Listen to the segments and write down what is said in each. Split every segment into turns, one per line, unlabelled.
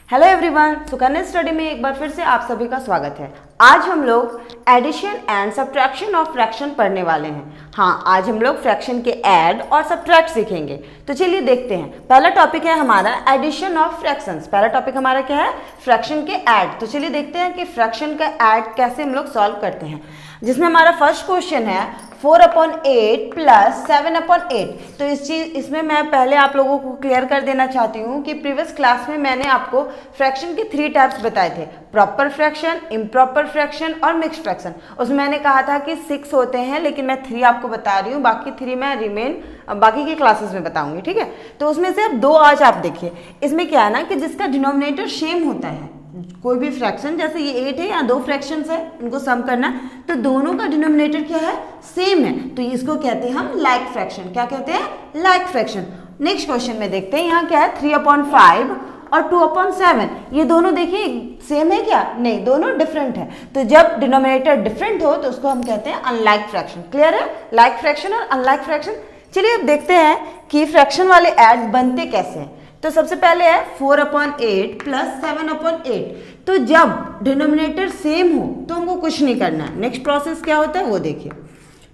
Hello everyone, Sukanya study में एक बार फिर से आप सभी का स्वागत है। आज हम लोग addition and subtraction of fraction पढ़ने वाले हैं। हाँ, आज हम लोग फ्रैक्शन के ऐड और सब्ट्रैक्ट सीखेंगे। तो चलिए देखते हैं। पहला टॉपिक है हमारा एडिशन ऑफ फ्रैक्शंस। पहला टॉपिक हमारा क्या है? फ्रैक्शन के ऐड। तो चलिए देखते हैं कि फ्रैक्शन का ऐड कैसे हम लोग सॉल्व करते हैं। जिसमें हमारा फर्स्ट क्वेश्चन है 4/8 प्लस 7/8। तो इसमें मैं पहले आप लोगों को क्लियर कर देना चाहती हूँ कि प्रीवियस क्लास में मैंने आपको फ्रैक्शन के 3 टाइप्स बताए थे, प्रॉपर फ्रैक्शन, इम्प्रॉपर फ्रैक्शन और मिक्स्ड फ्रैक्शन। उसमें मैंने कहा था कि 6 होते हैं, लेकिन मैं 3 आपको बता रही हूँ, बाकी 3 मैं बाकी की क्लासेस में बताऊंगी, ठीक है। तो उसमें से अब 2 आज आप देखिए। इसमें क्या है ना कि जिसका डिनोमिनेटर सेम होता है, कोई भी फ्रैक्शन, जैसे ये 8 है या 2 फ्रैक्शंस है, इनको सम करना है, तो दोनों का डिनोमिनेटर क्या है? सेम है। तो इसको कहते हैं हम लाइक फ्रैक्शन। क्या कहते हैं? Like fraction. नेक्स्ट क्वेश्चन में देखते हैं, यहाँ क्या है? 3/5 और 2/7। ये दोनों देखिए सेम है क्या? नहीं, दोनों डिफरेंट है। तो जब डिनोमिनेटर डिफरेंट हो तो उसको हम कहते हैं अनलाइक फ्रैक्शन। क्लियर है? लाइक फ्रैक्शन और अनलाइक फ्रैक्शन। चलिए अब देखते हैं कि फ्रैक्शन वाले ऐड बनते कैसे हैं। तो सबसे पहले है 4/8 प्लस 7/8। तो जब डिनोमिनेटर सेम हो तो हमको कुछ नहीं करना है। नेक्स्ट प्रोसेस क्या होता है वो देखिए।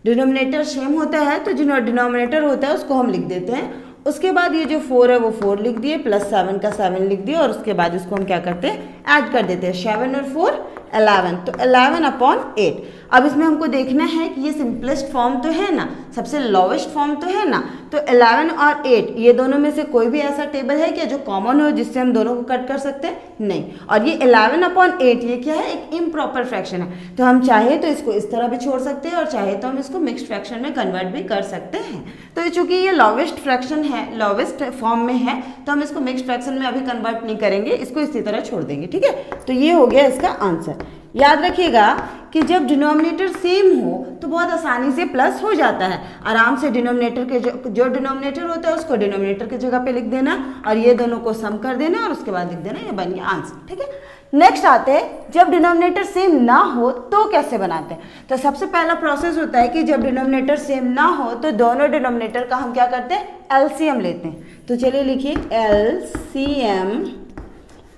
डिनोमिनेटर सेम होता है तो जो डिनोमिनेटर होता है उसको हम लिख देते हैं। उसके बाद ये जो 4 है वो 4 लिख दिए, प्लस 7 का 7 लिख दिए, और उसके बाद इसको हम क्या करते हैं? ऐड कर देते हैं। 7 और 4 11, तो 11/8। अब इसमें हमको देखना है कि ये सिंपलेस्ट फॉर्म तो है ना, सबसे लोवेस्ट फॉर्म तो है ना। तो 11 और 8 ये दोनों में से कोई भी ऐसा टेबल है क्या जो कॉमन हो, जिससे हम दोनों को कट कर सकते हैं? नहीं। और ये 11/8 ये क्या है? एक इम्प्रॉपर फ्रैक्शन है। तो हम चाहे तो इसको इस तरह भी छोड़ सकते हैं और चाहे तो हम इसको मिक्स्ड फ्रैक्शन में कन्वर्ट भी कर सकते हैं। तो चूंकि ये लोवेस्ट फ्रैक्शन है, लोवेस्ट फॉर्म में है, तो हम इसको मिक्स्ड फ्रैक्शन में अभी कन्वर्ट नहीं करेंगे, इसको इसी तरह छोड़ देंगे, ठीक है। तो ये हो गया इसका आंसर। याद रखिएगा कि जब डिनोमिनेटर सेम हो तो बहुत आसानी से प्लस हो जाता है। आराम से डिनोमिनेटर के जो डिनोमिनेटर होता है उसको डिनोमिनेटर की जगह पे लिख देना और ये दोनों को सम कर देना और उसके बाद लिख देना, ये बन गया आंसर, ठीक है। नेक्स्ट आते हैं, जब डिनोमिनेटर सेम ना हो तो कैसे बनाते हैं। तो सबसे पहला प्रोसेस होता है कि जब डिनोमिनेटर सेम ना हो तो दोनों डिनोमिनेटर का हम क्या करते हैं? एलसीएम लेते हैं। तो चलिए लिखिए एलसीएम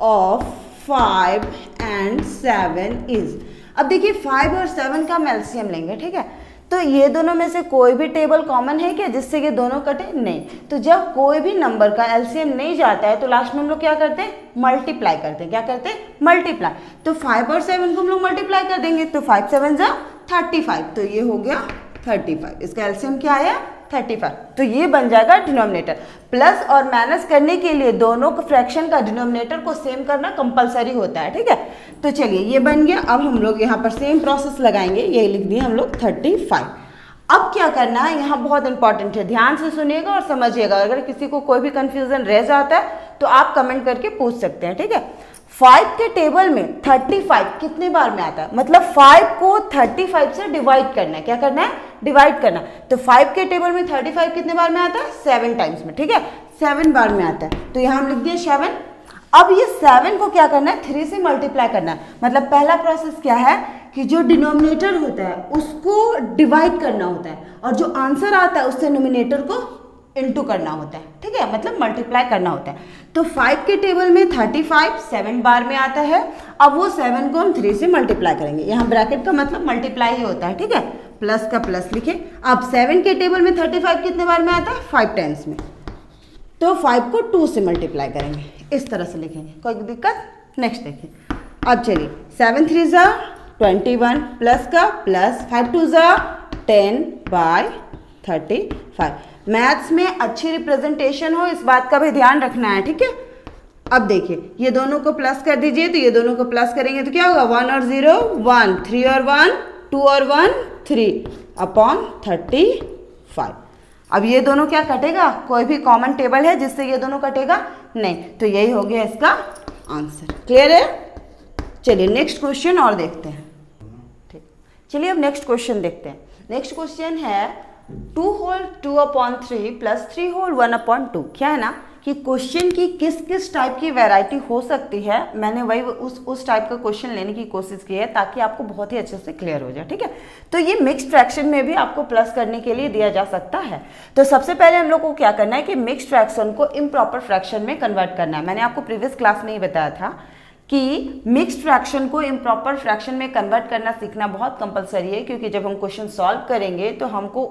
ऑफ 5 and 7 इज। अब देखिए 5 और 7 का हम एलसीएम लेंगे, ठीक है। तो ये दोनों में से कोई भी टेबल कॉमन है क्या जिससे ये दोनों कटे? नहीं। तो जब कोई भी नंबर का एलसीएम नहीं जाता है तो लास्ट में हम लोग क्या करते हैं? मल्टीप्लाई करते हैं। क्या करते हैं? मल्टीप्लाई। तो 5 और 7 को हम लोग मल्टीप्लाई कर देंगे, तो 5 7 जा 35, तो ये हो गया 35। इसका एलसीएम क्या आया? 35। तो ये बन जाएगा डिनोमिनेटर। प्लस और माइनस करने के लिए दोनों फ्रैक्शन का डिनोमिनेटर को सेम करना कंपलसरी होता है, ठीक है। तो चलिए ये बन गया। अब हम लोग यहाँ पर सेम प्रोसेस लगाएंगे, ये लिख दिए हम लोग 35। अब क्या करना है, यहाँ बहुत इंपॉर्टेंट है, ध्यान से सुनिएगा और समझिएगा। अगर किसी को कोई भी कंफ्यूजन रह जाता है तो आप कमेंट करके पूछ सकते हैं, ठीक है। 5 के टेबल में 35 कितने बार में आता है? मतलब 5 को 35 से डिवाइड करना है। क्या करना है? डिवाइड करना। तो 5 के टेबल में 35 कितने बार में आता है? 7 टाइम्स में, ठीक है। 7 बार में आता है, तो यहाँ हम लिख दिए 7। अब ये 7 को क्या करना है? 3 से मल्टीप्लाई करना है। मतलब पहला प्रोसेस क्या है कि जो डिनोमिनेटर होता है उसको डिवाइड करना होता है और जो आंसर आता है उससे नोमिनेटर को इनटू करना होता है, ठीक है, मतलब मल्टीप्लाई करना होता है। तो 5 के टेबल में 35 7 बार में आता है। अब वो 7 को हम 3 से मल्टीप्लाई करेंगे। यहाँ ब्रैकेट का मतलब मल्टीप्लाई ही होता है, ठीक है। प्लस का प्लस लिखे। अब 7 के टेबल में 35 कितने बार में आता है? 5 टाइम्स में। तो 5 को 2 से मल्टीप्लाई करेंगे, इस तरह से लिखेंगे। कोई दिक्कत? नेक्स्ट देखिए। अब चलिए 7 3 जा 21, प्लस का प्लस, 5 2 जा 10/35। मैथ्स में अच्छी रिप्रेजेंटेशन हो, इस बात का भी ध्यान रखना है, ठीक है। अब देखिए ये दोनों को प्लस कर दीजिए, तो ये दोनों को प्लस करेंगे तो क्या होगा? 1 और 0 1, 3 और 1 2 और 1 3/35। अब ये दोनों क्या कटेगा? कोई भी कॉमन टेबल है जिससे ये दोनों कटेगा? नहीं। तो यही हो गया इसका आंसर। क्लियर है? चलिए नेक्स्ट क्वेश्चन और देखते हैं, ठीक। चलिए अब नेक्स्ट क्वेश्चन देखते हैं। नेक्स्ट क्वेश्चन है 2 whole 2/3 प्लस 3 whole 1/2। क्या है ना कि क्वेश्चन की किस किस टाइप की वैरायटी हो सकती है, मैंने वही उस टाइप का क्वेश्चन लेने की कोशिश की है ताकि आपको बहुत ही अच्छे से क्लियर हो जाए, ठीक है। तो ये मिक्स्ड फ्रैक्शन में भी आपको प्लस करने के लिए दिया जा सकता है। तो सबसे पहले हम लोग को क्या करना है कि मिक्स्ड फ्रैक्शन को इम्प्रॉपर फ्रैक्शन में कन्वर्ट करना है। मैंने आपको प्रीवियस क्लास में ही बताया था कि मिक्स्ड फ्रैक्शन को इम्प्रॉपर फ्रैक्शन में कन्वर्ट करना सीखना बहुत कंपलसरी है, क्योंकि जब हम क्वेश्चन सॉल्व करेंगे तो हमको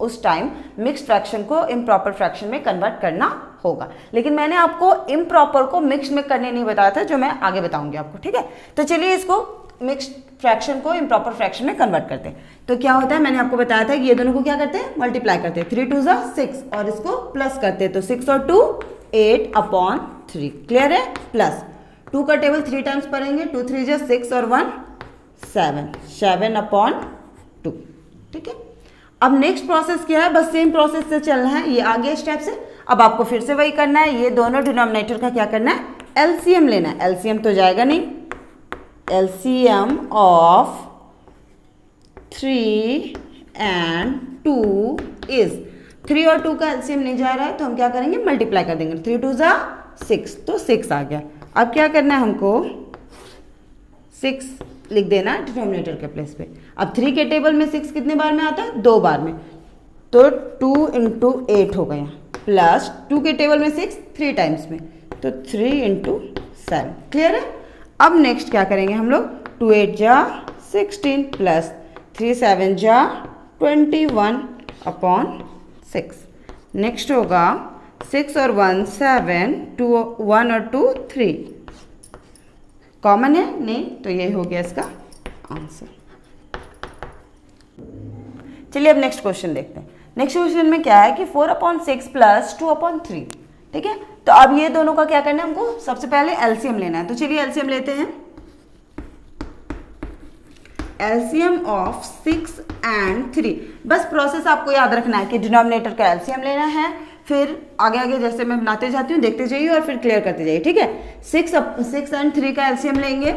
उस टाइम मिक्स्ड फ्रैक्शन को इम्प्रॉपर फ्रैक्शन में कन्वर्ट करना होगा। लेकिन मैंने आपको इम्प्रॉपर को मिक्स में करने नहीं बताया था, जो मैं आगे बताऊंगी आपको, ठीक है। तो चलिए इसको मिक्स्ड फ्रैक्शन को इम्प्रॉपर फ्रैक्शन में कन्वर्ट करते हैं। तो क्या होता है, मैंने आपको बताया था कि ये दोनों को क्या करते हैं, मल्टीप्लाई करते हैं। 3 2 6 और इसको प्लस करते हैं, तो 6 और 2 8/3। क्लियर है। प्लस 2 का टेबल 3 टाइम्स पढ़ेंगे, 2 3 जा 6 और 1 7, 7/2। ठीक है। अब नेक्स्ट प्रोसेस क्या है, बस सेम प्रोसेस से चलना है, ये आगे स्टेप से। अब आपको फिर से वही करना है, ये दोनों डिनोमिनेटर का क्या करना है, एलसीएम लेना है। एलसीएम तो जाएगा नहीं, एलसीएम ऑफ 3 and 2 इज 3 और 2 का एलसीएम नहीं जा रहा है, तो हम क्या करेंगे, मल्टीप्लाई कर देंगे। 3 2 जा 6, तो 6 आ गया। अब क्या करना है हमको, 6 लिख देना डिनोमिनेटर के प्लेस पे। अब 3 के टेबल में 6 कितने बार में आता है, 2 बार में, तो 2 × 8 हो गया। प्लस 2 के टेबल में 6 3 टाइम्स में, तो 3 × 7। क्लियर है। अब नेक्स्ट क्या करेंगे हम लोग, 2 8 जा 16 प्लस 3 7 जा 21/6। नेक्स्ट होगा 6 और 1 7, 2 1 और 2 3। कॉमन है नहीं, तो ये हो गया इसका आंसर। चलिए अब नेक्स्ट क्वेश्चन देखते हैं। नेक्स्ट क्वेश्चन में क्या है कि 4/6 प्लस 2/3। ठीक है। तो अब ये दोनों का क्या करना है, हमको सबसे पहले एलसीएम लेना है। तो चलिए एलसीएम लेते हैं। LCM of 6 and 3। बस प्रोसेस आपको याद रखना है कि डिनोमिनेटर का एलसीएम लेना है, फिर आगे आगे जैसे मैं बनाते जाती हूँ देखते जाइए और फिर क्लियर करते जाइए। ठीक है। 6 and 3 का एलसीएम लेंगे,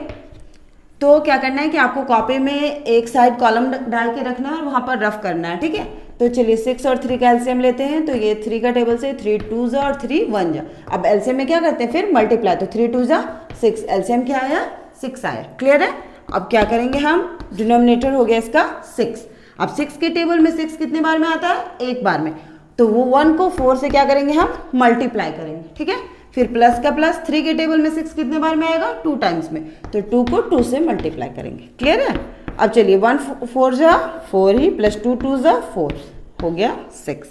तो क्या करना है कि आपको कॉपी में एक साइड कॉलम डाल के रखना है और वहां पर रफ करना है। ठीक है। तो चलिए 6 और 3 का एलसीएम लेते हैं। तो ये 3 का टेबल से 3 2 जा और 3 1 जा। अब एलसीएम में क्या करते हैं, फिर मल्टीप्लाई, तो 3 2 जा 6, एलसीएम क्या आया, 6 आया। क्लियर है। अब क्या करेंगे हम, डिनोमिनेटर हो गया इसका 6। अब 6 के टेबल में 6 कितने बार में आता है, एक बार में, तो वो 1 को 4 से क्या करेंगे, हम मल्टीप्लाई करेंगे। ठीक है। फिर प्लस का प्लस, 3 के टेबल में 6 कितने बार में आएगा, 2 टाइम्स में, तो 2 को 2 से मल्टीप्लाई करेंगे। क्लियर है। अब चलिए 1 4 जा 4 ही, प्लस 2 2 जा 4, हो गया 6।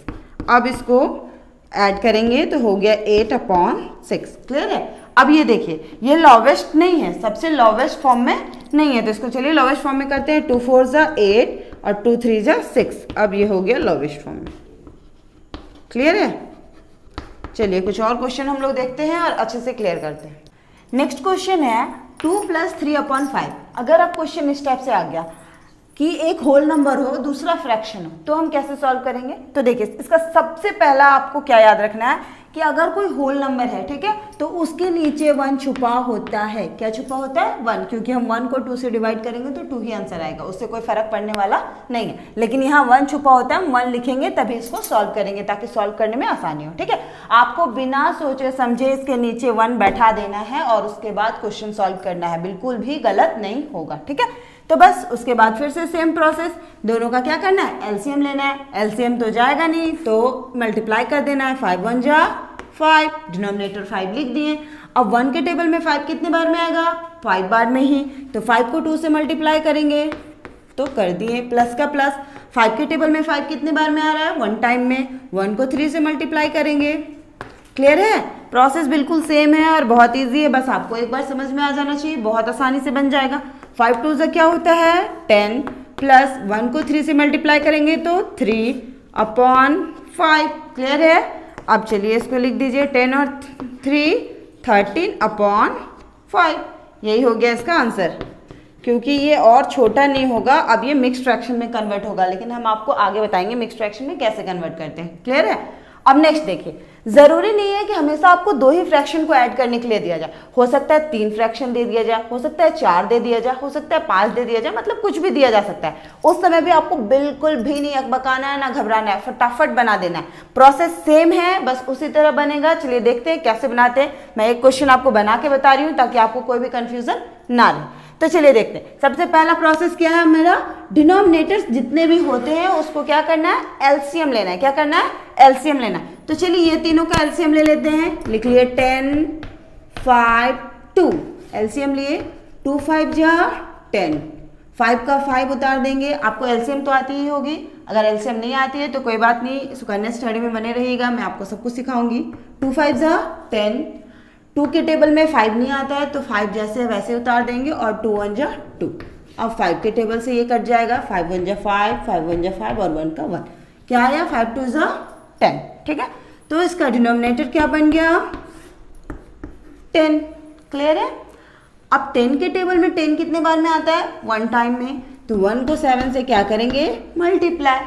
अब इसको ऐड करेंगे तो हो गया 8/6। क्लियर है। अब ये देखिए, ये लोवेस्ट नहीं है, सबसे लोवेस्ट फॉर्म में नहीं है, तो इसको चलिए लोवेस्ट फॉर्म में करते हैं। 2 4 जा 8 और 2 3 जा 6। अब ये हो गया लोवेस्ट फॉर्म में। क्लियर है। चलिए कुछ और क्वेश्चन हम लोग देखते हैं और अच्छे से क्लियर करते हैं। नेक्स्ट क्वेश्चन है 2 + 3/5। अगर आप क्वेश्चन इस टाइप से आ गया कि एक होल नंबर हो, दूसरा फ्रैक्शन हो, तो हम कैसे सॉल्व करेंगे। तो देखिए, इसका सबसे पहला आपको क्या याद रखना है कि अगर कोई होल नंबर है, ठीक है, तो उसके नीचे 1 छुपा होता है। क्या छुपा होता है, 1, क्योंकि हम 1 को 2 से डिवाइड करेंगे तो 2 ही आंसर आएगा, उससे कोई फर्क पड़ने वाला नहीं है। लेकिन यहाँ 1 छुपा होता है, हम 1 लिखेंगे तभी इसको सॉल्व करेंगे, ताकि सॉल्व करने में आसानी हो। ठीक है। आपको बिना सोचे समझे इसके नीचे 1 बैठा देना है और उसके बाद क्वेश्चन सॉल्व करना है, बिल्कुल भी गलत नहीं होगा। ठीक है। तो बस उसके बाद फिर से सेम प्रोसेस, दोनों का क्या करना है, एलसीएम लेना है। एलसीएम तो जाएगा नहीं, तो मल्टीप्लाई कर देना है। 5 1 जा 5, डिनोमिनेटर 5 लिख दिए। अब 1 के टेबल में 5 कितने बार में आएगा, 5 बार में ही, तो 5 को 2 से मल्टीप्लाई करेंगे, तो कर दिए। प्लस का प्लस, 5 के टेबल में 5 कितने बार में आ रहा है, 1 टाइम में, 1 को 3 से मल्टीप्लाई करेंगे। क्लियर है। प्रोसेस बिल्कुल सेम है और बहुत ईजी है, बस आपको एक बार समझ में आ जाना चाहिए, बहुत आसानी से बन जाएगा। 5 2 से क्या होता है, 10, प्लस 1 को 3 से मल्टीप्लाई करेंगे तो 3/5। क्लियर है। अब चलिए इसको लिख दीजिए, 10 और 3 13/5। यही हो गया इसका आंसर, क्योंकि ये और छोटा नहीं होगा। अब ये मिक्स्ड फ्रैक्शन में कन्वर्ट होगा, लेकिन हम आपको आगे बताएंगे मिक्स्ड फ्रैक्शन में कैसे कन्वर्ट करते हैं। क्लियर है। अब नेक्स्ट देखिए, जरूरी नहीं है कि हमेशा आपको 2 ही फ्रैक्शन को ऐड करने के लिए दिया जाए। हो सकता है 3 फ्रैक्शन दे दिया जाए, हो सकता है 4 दे दिया जाए, हो सकता है 5 दे दिया जाए, मतलब कुछ भी दिया जा सकता है। उस समय भी आपको बिल्कुल भी नहीं अकबकाना है, ना घबराना है, फटाफट बना देना है। प्रोसेस सेम है, बस उसी तरह बनेगा। चलिए देखते हैं कैसे बनाते हैं। मैं एक क्वेश्चन आपको बना के बता रही हूँ ताकि आपको कोई भी कंफ्यूजन ना रहे। तो चलिए देखते हैं। सबसे पहला प्रोसेस क्या है मेरा, डिनोमिनेटर्स जितने भी होते हैं उसको क्या करना है, एलसीएम लेना है। क्या करना है, एलसीएम लेना है। तो चलिए ये तीनों का एलसीएम ले लेते हैं। लिख लिए 10, 5, 2। एलसीएम लिए, 2 5 जा 10, 5 का 5 उतार देंगे। आपको एलसीएम तो आती ही होगी, अगर एलसीएम नहीं आती है तो कोई बात नहीं, सुकन्या स्टडी में बने रहिएगा, मैं आपको सब कुछ सिखाऊंगी। 2 5 जा 10, 2 के टेबल में 5 नहीं आता है तो 5 जैसे वैसे उतार देंगे और 2 1 जा 2। अब 5 के टेबल से ये कट जाएगा, 5 1 जा 5, 5 1 जा 5 और 1 का 1। क्या आया, 5 2 जा 10। ठीक है, तो इसका डिनोमिनेटर क्या बन गया, 10। क्लियर है। अब 10 के टेबल में 10 कितने बार में आता है, 1 टाइम में। तो 1 को 7 से क्या करेंगे, मल्टीप्लाई,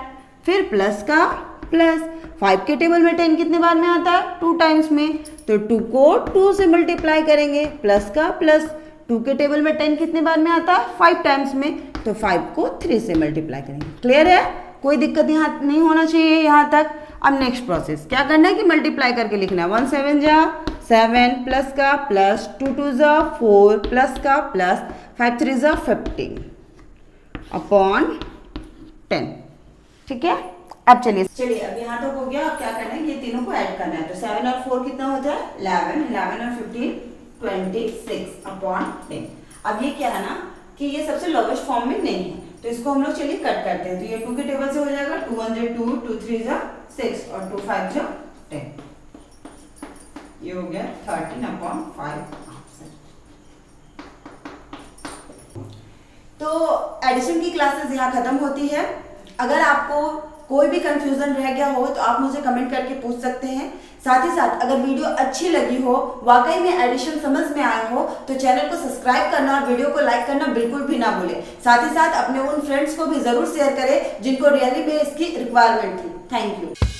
फिर प्लस का प्लस। 5 के टेबल में 10 कितने बार में आता है, 2 टाइम्स में। तो 2 को 2 से मल्टीप्लाई करेंगे, प्लस का प्लस। 2 के टेबल में 10 कितने बार में आता है, 5 टाइम्स में। तो 5 को 3 से मल्टीप्लाई करेंगे। क्लियर है, कोई दिक्कत यहाँ नहीं होना चाहिए यहाँ तक। अब नेक्स्ट प्रोसेस क्या करना है कि मल्टीप्लाई करके लिखना है। 1 7 जा 7, प्लस का प्लस, 2 2 जा 4, प्लस का प्लस, 5 3 जा 15 अपॉन 10। ठीक है, अब चलिए अब यहाँ तक हो गया। अब क्या करना है, ये तीनों को ऐड करना है। तो 7 और 4 कितना होता है, 11, 11 और 15 26 अपॉन 10। अब ये क्या है ना कि ये सबसे लोवेस्ट फॉर्म में नहीं है, तो इसको हम लोग चलिए कट करते हैं। तो ये 2 के टेबल से हो जाएगा, 2 1 जा 2, 2 3 जा 6 और 2 5 जा 10। ये हो गया 13 अपॉन 5। तो एडिशन की क्लासेस यहाँ खत्म होती है। अगर आपको कोई भी कंफ्यूजन रह गया हो तो आप मुझे कमेंट करके पूछ सकते हैं। साथ ही साथ अगर वीडियो अच्छी लगी हो, वाकई में एडिशन समझ में आया हो, तो चैनल को सब्सक्राइब करना और वीडियो को लाइक करना बिल्कुल भी ना भूलें। साथ ही साथ अपने उन फ्रेंड्स को भी जरूर शेयर करें जिनको रियली में इसकी रिक्वायरमेंट थी। Thank you.